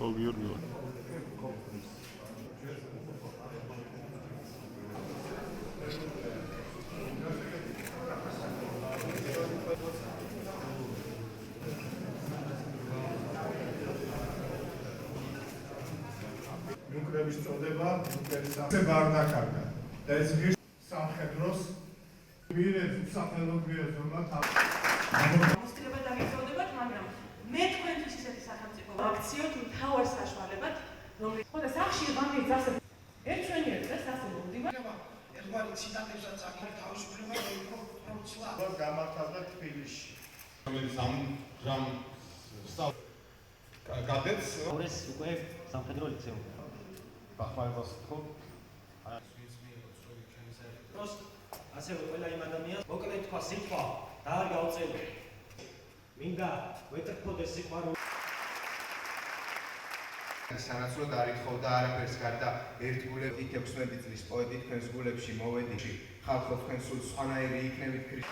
გენერალ გიორგიევანი. ნუკრების წოდება ნუკრების არ დაკარგა და ეს სამხედროს მიერებს უსახელო გვერდს რომელთა მოსკრება დაგიწოდებათ, მაგრამ მე თქვენთვის ისეთი სახელმწიფო აქციოთ მთავარ საშუალებად, რომელიც ხოდა სახში ვამი ძასებ ერთვენიერ დღეს ასე მოვდივარ. ერთგვარი ციტატებსაც აქ თავისუფლება პროცლა გამართავდა თბილისში. რომელიც ამ კადეტს ორეს უკვე სამხედრო ლიცეუმი. დახმარებას თქო. ასევე ყველა იმ ადამიანს მოკლედ თქვა სიტყვა და არ გავწევი. მინდა ვეტრფოდეს სიყვარული. სანაცვლოდ არ ითხოვდა არაფერს გარდა ერთგულებით 16 წლის პოეტი თქვენს გულებში მოვედი. ხალხო თქვენ სულ სხვანაირი იქნებით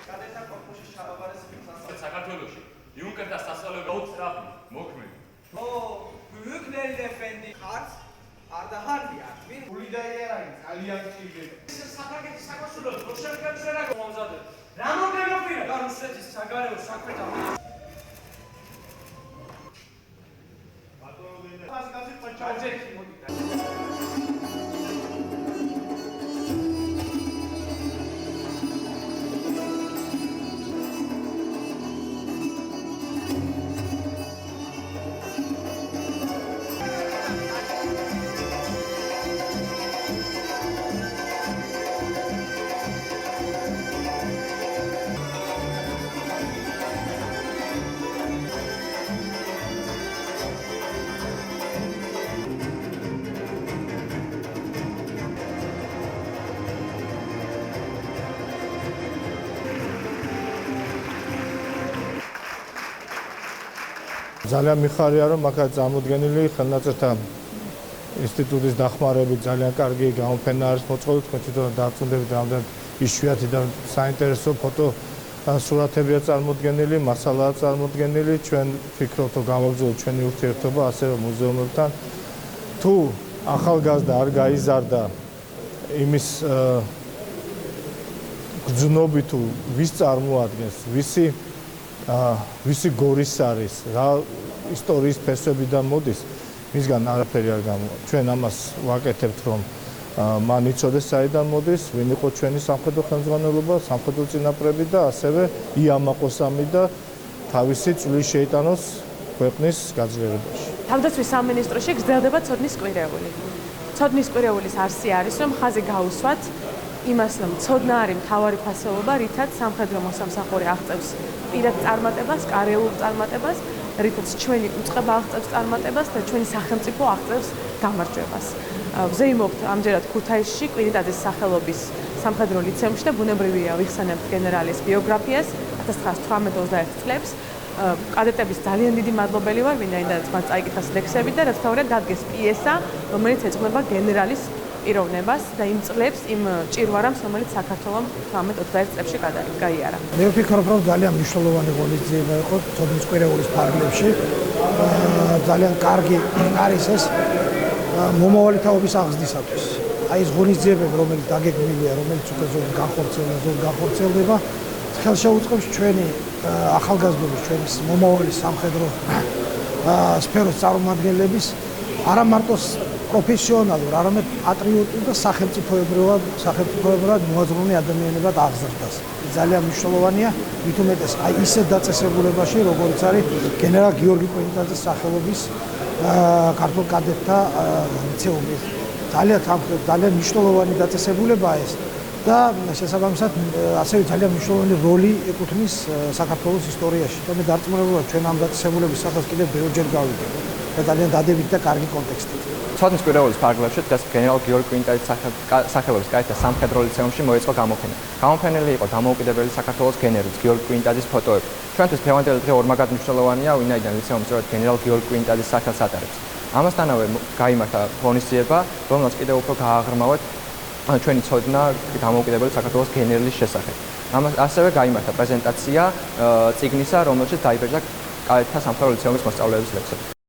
კადეტთა კორპუსში ჩაბაბარეს საქართველოში იუნკერთა სასწავლებელი უცრაფი მოქმედი. ბიუგნელი დეფენდი ხარც არ დაჰარდია. ვინ ულიდაიერანი ძალიან ჭირდება. საფრანგეთის საკონსულო როშელკებს რა მომზადებ. რა მოგენობია? და რუსეთის საგარეო საქმეთა ბატონო ძალიან მიხარია რომ მაგათ წარმოდგენილი ხელნაწერთა ინსტიტუტის დახმარებით ძალიან კარგი გამოფენა არის მოწყობილი. თქვენ თვითონ დარწმუნდებით რამდენ იშვიათი და საინტერესო ფოტო სურათებია წარმოდგენილი, მასალაა წარმოდგენილი. ჩვენ ვფიქრობთ რომ გამოგზავნოთ ჩვენი ურთიერთობა ასევე მუზეუმებთან. თუ ახალგაზრდა არ გაიზარდა იმის გრძნობი თუ ვის წარმოადგენს, ვისი გორის არის, რა ისტორიის ფესვებიდან მოდის, მისგან არაფერი არ გამოვა. ჩვენ ამას ვაკეთებთ, რომ მან იცოდეს საიდან მოდის, ვინ იყო ჩვენი სამხედრო ხელმძღვანელობა, სამხედრო წინაპრები და ასევე იამაყოს ამი და თავისი წვლილი შეიტანოს ქვეყნის გაძლიერებაში. თავდაცვის სამინისტროში გრძელდება ცოდნის კვირეული. ცოდნის კვირეულის არსი არის, რომ ხაზი გაუსვათ იმას, რომ ცოდნა არის მთავარი ფასეულობა, რითაც სამხედრო მოსამსახური აღწევს პირად წარმატებას, კარიერულ წარმატებას, რითაც ჩვენი უწყება აღწევს წარმატებას და ჩვენი სახელმწიფო აღწევს გამარჯვებას. ვზეიმობთ ამჯერად ქუთაისში კვირინტაძის სახელობის სამხედრო ლიცეუმში და ბუნებრივია ვიხსენებთ გენერალის ბიოგრაფიას 1918-21 წლებს. კადეტების ძალიან დიდი მადლობელი ვარ, ვინაიდან მათ წაიკითხეს ლექსები და რა თქმა უნდა დადგეს პიესა, რომელიც ეძღვნება გენერალის პიროვნებას და იმ წლებს, იმ ჭირვარამს, რომელიც საქართველოს 18-21 წლებში გაიარა. მე ვფიქრობ, რომ ძალიან მნიშვნელოვანი ღონისძიება იყო ცოდნის კვირეულის ფარგლებში. ძალიან კარგი არის ეს მომავალი თაობის აღზრდისათვის. აი ეს ღონისძიებები, რომელიც დაგეგმილია, რომელიც უკვე ზოგ განხორციელდება, ხელშეუწყობს ჩვენი ახალგაზრდობის, ჩვენი მომავალი სამხედრო სფეროს წარმომადგენლების არა მარტო პროფესიონალურ, არამედ პატრიოტულ და სახელმწიფოებრივად მოაზროვნე ადამიანებად აღზრდას. ძალიან მნიშვნელოვანია, მით უმეტეს აი ისეთ დაწესებულებაში, როგორც არის გენერალ გიორგი კვინტაძის სახელობის ქართულ კადეტთა ლიცეუმი. ძალიან მნიშვნელოვანი დაწესებულებაა ეს და შესაბამისად ასევე ძალიან მნიშვნელოვანი როლი ეკუთვნის საქართველოს ისტორიაში. და მე დარწმუნებული ვარ, ჩვენ ამ დაწესებულების სახელს კიდევ ბევრჯერ გავიგებთ და ძალიან დადებით და კარგი კონტექსტით. ცოდნის კვირეულის ფარგლებში დგას გენერალ გიორგი კვინტაძის სახელობის კადეტთა სამხედრო ლიცეუმში მოეწყო გამოფენა. გამოფენილი იყო დამოუკიდებელი საქართველოს გენერლის გიორგი კვინტაძის ფოტოები. ჩვენთვის დღევანდელი დღე ორმაგად მნიშვნელოვანია, ვინაიდან ლიცეუმი სწორედ გენერალ გიორგი კვინტაძის სახელს ატარებს. ამასთანავე გაიმართა ღონისძიება, რომელსაც კიდევ უფრო გააღრმავეთ ჩვენი ცოდნა დამოუკიდებელი საქართველოს გენერლის შესახებ. ასევე გაიმართა პრეზენტაცია წიგნისა, რომელშიც დაიბეჭდა კალთა სამხარეო ლიცეუმის მოსწავლეების ლექსები.